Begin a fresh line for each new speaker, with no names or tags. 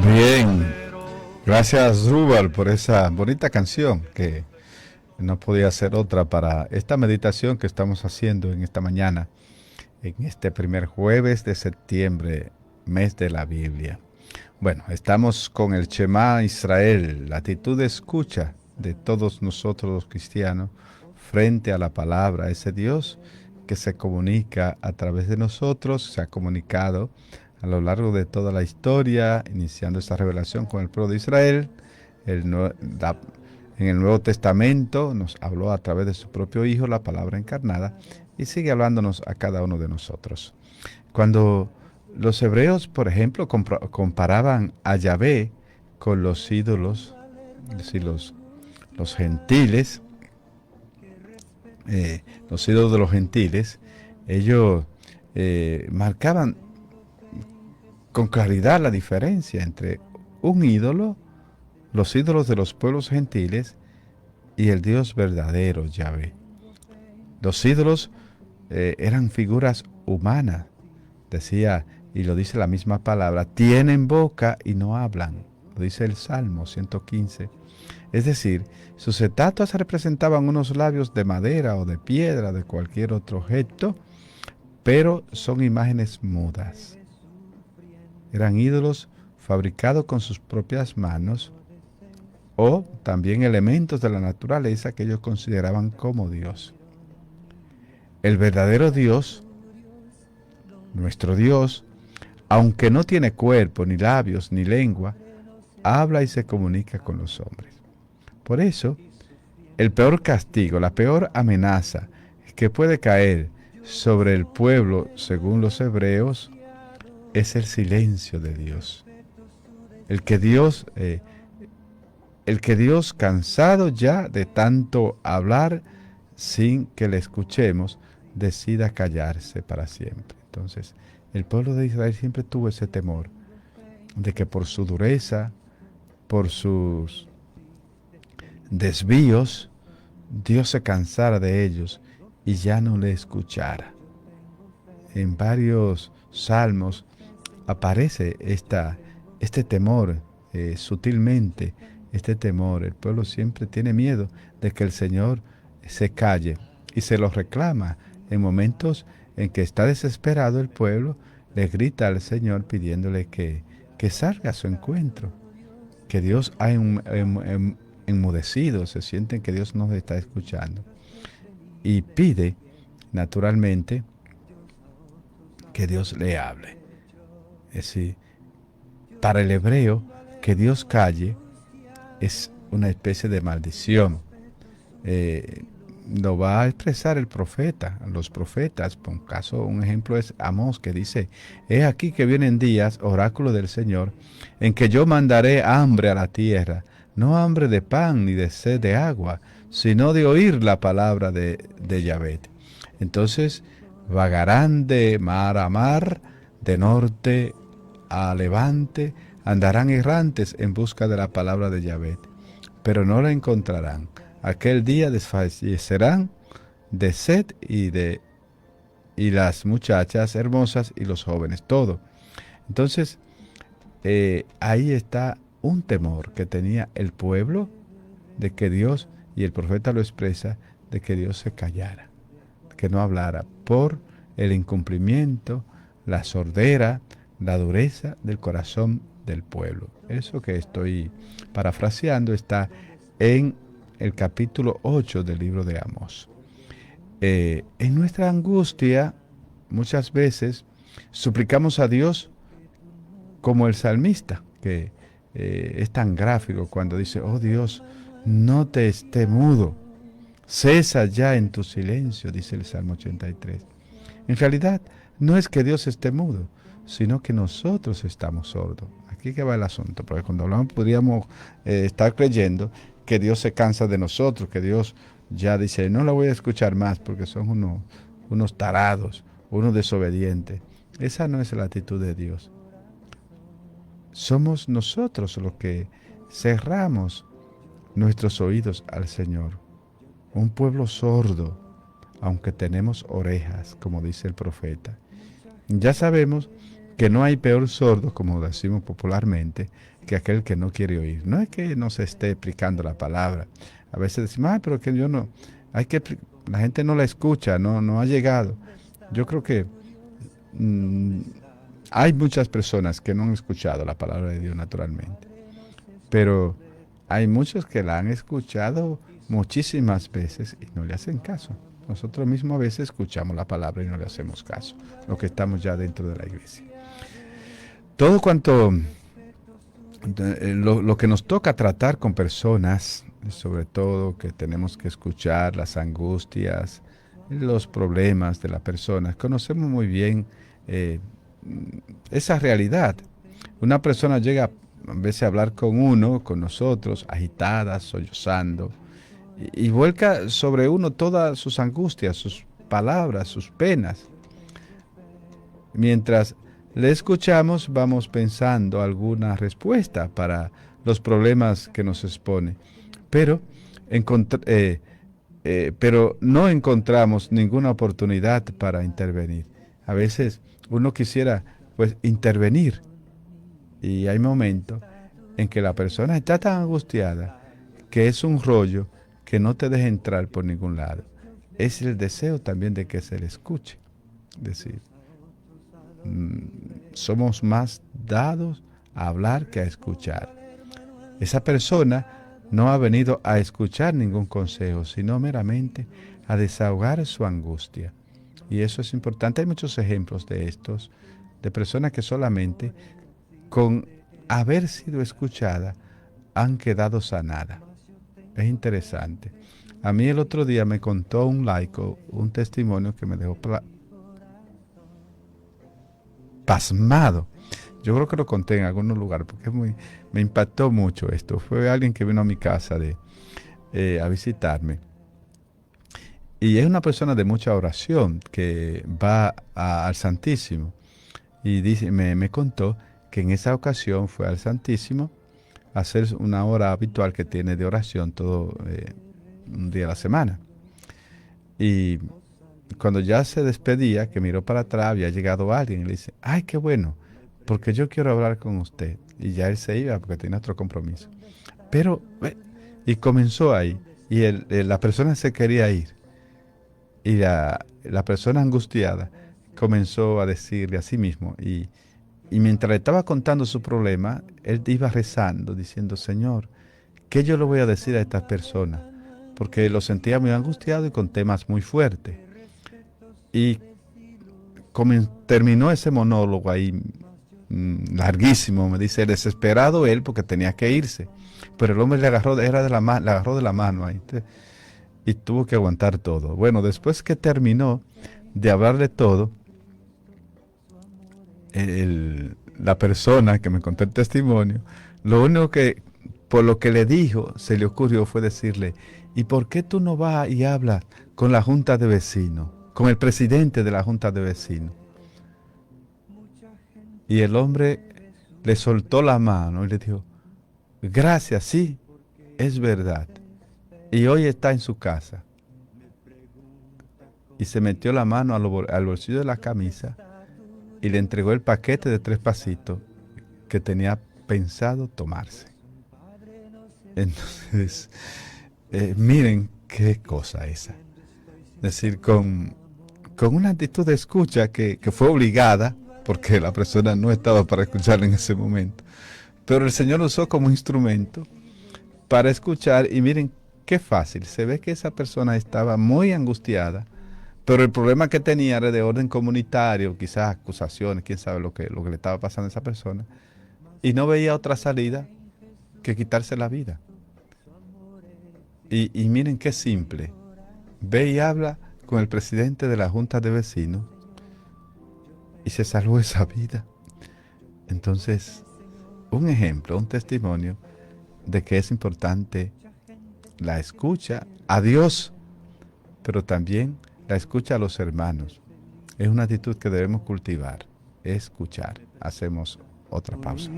Bien, gracias Rubal por esa bonita canción que no podía ser otra para esta meditación que estamos haciendo en esta mañana, en este primer jueves de septiembre, mes de la Biblia. Bueno, estamos con el Shema Israel, la actitud de escucha de todos nosotros los cristianos frente a la palabra, ese Dios que se comunica a través de nosotros, se ha comunicado a lo largo de toda la historia, iniciando esta revelación con el pueblo de Israel. El, la, en el Nuevo Testamento nos habló a través de su propio Hijo, la palabra encarnada, y sigue hablándonos a cada uno de nosotros. Cuando los hebreos, por ejemplo, comparaban a Yahvé con los ídolos, es decir, los gentiles, los ídolos de los gentiles, ellos marcaban con claridad la diferencia entre un ídolo, los ídolos de los pueblos gentiles y el Dios verdadero, Yahvé. Los ídolos eran figuras humanas, decía, y lo dice la misma palabra, tienen boca y no hablan, lo dice el Salmo 115. Es decir, sus estatuas representaban unos labios de madera o de piedra, de cualquier otro objeto, pero son imágenes mudas. Eran ídolos fabricados con sus propias manos o también elementos de la naturaleza que ellos consideraban como Dios. El verdadero Dios, nuestro Dios, aunque no tiene cuerpo, ni labios, ni lengua, habla y se comunica con los hombres. Por eso, el peor castigo, la peor amenaza que puede caer sobre el pueblo, según los hebreos, es el silencio de Dios. El que Dios, cansado ya de tanto hablar sin que le escuchemos, decida callarse para siempre. Entonces, el pueblo de Israel siempre tuvo ese temor de que por su dureza, por sus desvíos, Dios se cansara de ellos y ya no le escuchara. En varios salmos aparece este temor sutilmente, este temor. El pueblo siempre tiene miedo de que el Señor se calle y se lo reclama. En momentos en que está desesperado el pueblo, le grita al Señor pidiéndole que salga a su encuentro, que Dios ha enmudecido, se sienten que Dios no está escuchando. Y pide, naturalmente, que Dios le hable. Es decir, para el hebreo, que Dios calle es una especie de maldición. Lo va a expresar el profeta, los profetas. Por caso, un ejemplo es Amós, que dice: he aquí que vienen días, oráculo del Señor, en que yo mandaré hambre a la tierra, no hambre de pan ni de sed de agua, sino de oír la palabra de Yahvé. Entonces vagarán de mar a mar, de norte a levante, andarán errantes en busca de la palabra de Yahvé, pero no la encontrarán. Aquel día desfallecerán de sed y las muchachas hermosas y los jóvenes, todo. Entonces, ahí está un temor que tenía el pueblo de que Dios, y el profeta lo expresa, de que Dios se callara, que no hablara por el incumplimiento, la sordera, la dureza del corazón del pueblo. Eso que estoy parafraseando está en el capítulo 8 del libro de Amós. En nuestra angustia, muchas veces suplicamos a Dios como el salmista, que es tan gráfico cuando dice: oh Dios, no te esté mudo, cesa ya en tu silencio, dice el Salmo 83. En realidad, no es que Dios esté mudo, sino que nosotros estamos sordos. Aquí que va el asunto, porque cuando hablamos podríamos estar creyendo que Dios se cansa de nosotros, que Dios ya dice: no la voy a escuchar más porque son unos tarados, unos desobedientes. Esa no es la actitud de Dios. Somos nosotros los que cerramos nuestros oídos al Señor. Un pueblo sordo, aunque tenemos orejas, como dice el profeta. Ya sabemos que no hay peor sordo, como decimos popularmente, que aquel que no quiere oír. No es que no se esté explicando la palabra. A veces decimos, ay, pero que yo no, la gente no la escucha, no ha llegado. Yo creo que mm, hay muchas personas que no han escuchado la palabra de Dios naturalmente, pero hay muchos que la han escuchado muchísimas veces y no le hacen caso. Nosotros mismos a veces escuchamos la palabra y no le hacemos caso, los que estamos ya dentro de la iglesia. Todo cuanto lo que nos toca tratar con personas, sobre todo que tenemos que escuchar las angustias, los problemas de la persona, conocemos muy bien eh, esa realidad. Una persona llega a veces a hablar con uno, con nosotros, agitada, sollozando, y vuelca sobre uno todas sus angustias, sus palabras, sus penas. Mientras le escuchamos, vamos pensando alguna respuesta para los problemas que nos expone, pero, pero no encontramos ninguna oportunidad para intervenir. A veces uno quisiera, pues, intervenir, y hay momentos en que la persona está tan angustiada que es un rollo que no te deja entrar por ningún lado. Es el deseo también de que se le escuche. Es decir, somos más dados a hablar que a escuchar. Esa persona no ha venido a escuchar ningún consejo, sino meramente a desahogar su angustia. Y eso es importante. Hay muchos ejemplos de estos, de personas que solamente con haber sido escuchada han quedado sanadas. Es interesante. A mí el otro día me contó un laico un testimonio que me dejó pasmado. Yo creo que lo conté en algún lugar porque me impactó mucho esto. Fue alguien que vino a mi casa a visitarme. Y es una persona de mucha oración que va al Santísimo. Y dice, me contó que en esa ocasión fue al Santísimo a hacer una hora habitual que tiene de oración todo un día a la semana. Y cuando ya se despedía, que miró para atrás, había llegado alguien y le dice, ay, qué bueno, porque yo quiero hablar con usted. Y ya él se iba porque tenía otro compromiso. Pero, y comenzó ahí, y la persona se quería ir. Y la persona angustiada comenzó a decirle a sí mismo, y mientras le estaba contando su problema, él iba rezando, diciendo, Señor, ¿qué yo le voy a decir a esta persona? Porque lo sentía muy angustiado y con temas muy fuertes. Y terminó ese monólogo ahí larguísimo, me dice, desesperado él porque tenía que irse. Pero el hombre le agarró, le agarró de la mano ahí, y tuvo que aguantar todo. Bueno, después que terminó de hablarle todo, la persona que me contó el testimonio, lo único que, por lo que le dijo, se le ocurrió fue decirle, ¿y por qué tú no vas y hablas con la junta de vecinos, con el presidente de la junta de vecinos? Y el hombre le soltó la mano y le dijo, gracias, sí, es verdad. Y hoy está en su casa. Y se metió la mano al bolsillo de la camisa y le entregó el paquete de 3 pasitos que tenía pensado tomarse. Entonces, miren qué cosa esa. Es decir, con una actitud de escucha que fue obligada, porque la persona no estaba para escuchar en ese momento. Pero el Señor lo usó como instrumento para escuchar, y miren qué fácil. Se ve que esa persona estaba muy angustiada, pero el problema que tenía era de orden comunitario, quizás acusaciones, quién sabe lo que le estaba pasando a esa persona, y no veía otra salida que quitarse la vida. Y miren qué simple. Ve y habla con el presidente de la junta de vecinos y se salvó esa vida. Entonces, un ejemplo, un testimonio de que es importante la escucha a Dios, pero también la escucha a los hermanos. Es una actitud que debemos cultivar, escuchar. Hacemos otra pausa.